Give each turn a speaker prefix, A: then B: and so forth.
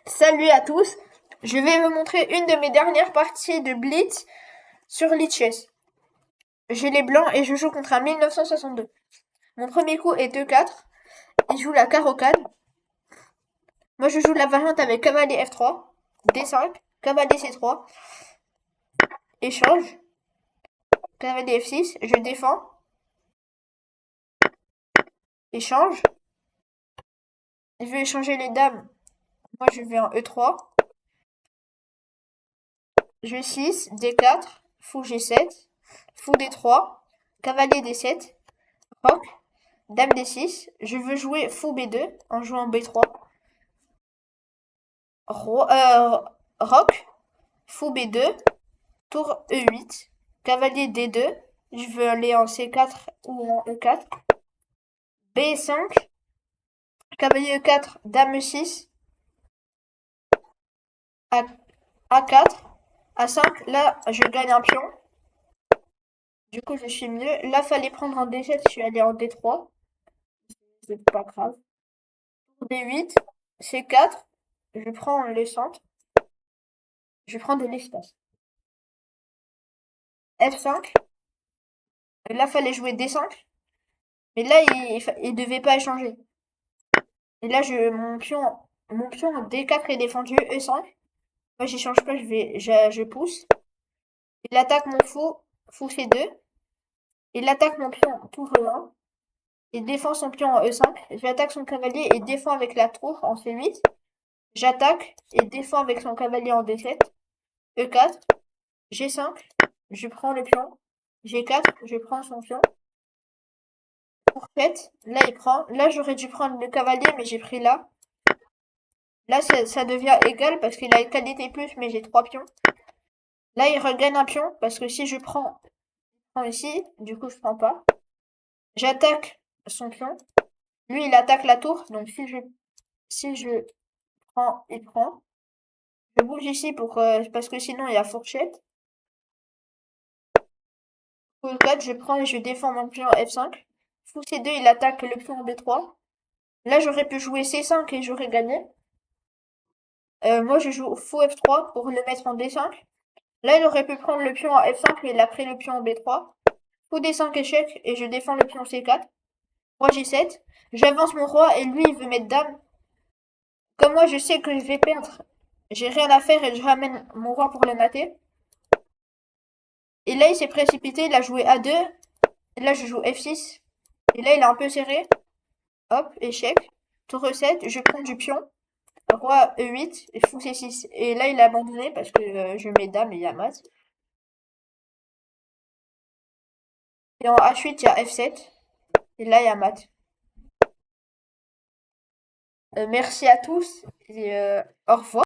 A: Salut à tous, je vais vous montrer une de mes dernières parties de Blitz sur Lichess. J'ai les blancs et je joue contre un 1962. Mon premier coup est E4, il joue la carocane. Moi je joue la variante avec cavalier F3, D5, cavalier C3, échange, cavalier F6, je défends, échange. Il veut échanger les dames, moi je vais en E3, G6, D4, fou G7, fou D3, cavalier D7, roc, dame D6, je veux jouer fou B2 en jouant B3. Roc, fou B2, tour E8, cavalier D2, je veux aller en C4 ou en E4. B5, cavalier E4, dame E6, A4, A5, là je gagne un pion. Du coup je suis mieux. Là fallait prendre un D7, je suis allé en D3. C'est pas grave. D8, C4, je prends le centre. Je prends de l'espace. F5. Là, fallait jouer D5. Mais là, il devait pas échanger. Et là, mon pion en D4 est défendu. E5. Moi, j'échange pas, je pousse. Il attaque mon fou C2. Il attaque mon pion tour E1. Il défend son pion en E5. J'attaque son cavalier et défend avec la tour en C8. J'attaque et défends avec son cavalier en D7. E4. G5. Je prends le pion. G4. Je prends son pion. Fourchette. Là, il prend. Là, j'aurais dû prendre le cavalier, mais j'ai pris là. Là, ça devient égal parce qu'il a une qualité plus, mais j'ai 3 pions. Là, il regagne un pion parce que si je prends ici, du coup, je prends pas. J'attaque son pion. Lui, il attaque la tour. Donc, si je prends, il prend. Je bouge ici parce que sinon, il y a fourchette. Fou 4, je prends et je défends mon pion F5. Fou C2, il attaque le pion B3. Là, j'aurais pu jouer C5 et j'aurais gagné. Moi, je joue fou F3 pour le mettre en D5. Là, il aurait pu prendre le pion en F5, mais il a pris le pion en B3. Fou D5 échec, et je défends le pion C4. Roi G7. J'avance mon roi, et lui, il veut mettre dame. Comme moi, je sais que je vais perdre. J'ai rien à faire, et je ramène mon roi pour le mater. Et là, il s'est précipité, il a joué A2. Et là, je joue F6. Et là, il a un peu serré. Hop, échec. Tour E7, je prends du pion. Roi E8 et fou C6. Et là, il a abandonné parce que je mets dame et il y a mat. Et en H8, il y a F7. Et là, il y a mat. Merci à tous et au revoir.